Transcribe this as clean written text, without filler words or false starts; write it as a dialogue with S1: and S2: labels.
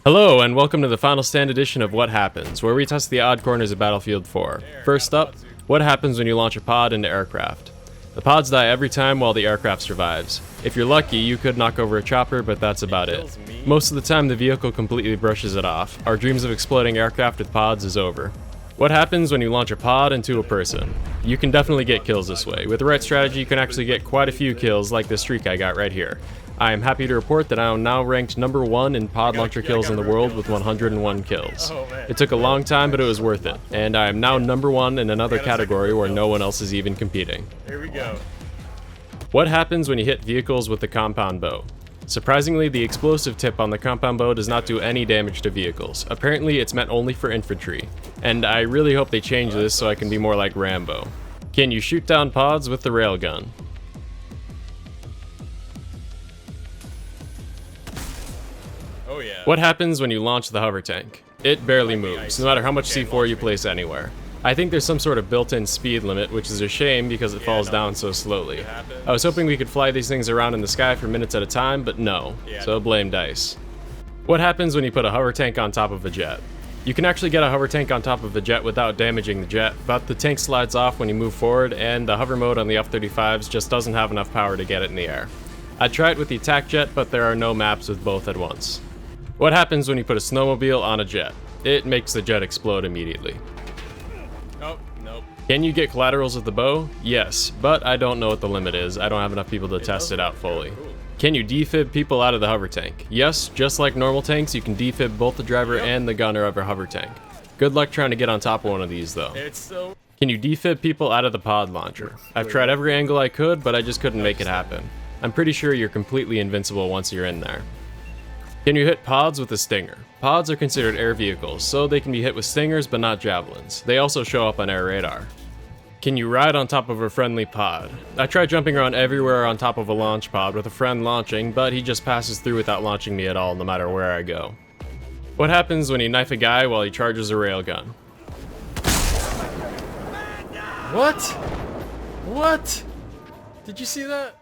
S1: Hello, and welcome to the final stand edition of What Happens, where we test the odd corners of Battlefield 4. First up, what happens when you launch a pod into aircraft? The pods die every time while the aircraft survives. If you're lucky, you could knock over a chopper, but that's about it. Most of the time, the vehicle completely brushes it off. Our dreams of exploding aircraft with pods is over. What happens when you launch a pod into a person? You can definitely get kills this way. With the right strategy, you can actually get quite a few kills, like the streak I got right here. I am happy to report that I am now ranked number 1 in pod launcher kills in the world with 101 kills. It took a long time, but it was worth it, and I am now number 1 in another category where no one else is even competing.
S2: Here we go.
S1: What happens when you hit vehicles with the compound bow? Surprisingly, the explosive tip on the compound bow does not do any damage to vehicles. Apparently, it's meant only for infantry, and I really hope they change this so I can be more like Rambo. Can you shoot down pods with the railgun?
S2: Oh yeah.
S1: What happens when you launch the hover tank? It barely moves, no matter how much C4 you place anywhere. I think there's some sort of built-in speed limit, which is a shame because it falls down so slowly. I was hoping we could fly these things around in the sky for minutes at a time, but no, so blame dice. What happens when you put a hover tank on top of a jet? You can actually get a hover tank on top of a jet without damaging the jet, but the tank slides off when you move forward, and the hover mode on the F-35s just doesn't have enough power to get it in the air. I'd try it with the attack jet, but there are no maps with both at once. What happens when you put a snowmobile on a jet? It makes the jet explode immediately.
S2: Oh, nope.
S1: Can you get collaterals with the bow? Yes, but I don't know what the limit is. I don't have enough people to test it out fully. Can you defib people out of the hover tank? Yes, just like normal tanks, you can defib both the driver and the gunner of a hover tank. Good luck trying to get on top of one of these though. Can you defib people out of the pod launcher? I've tried every angle I could, but I just couldn't make it happen. I'm pretty sure you're completely invincible once you're in there. Can you hit pods with a stinger? Pods are considered air vehicles, so they can be hit with stingers but not javelins. They also show up on air radar. Can you ride on top of a friendly pod? I tried jumping around everywhere on top of a launch pod with a friend launching, but he just passes through without launching me at all no matter where I go. What happens when you knife a guy while he charges a railgun?
S2: What? What? Did you see that?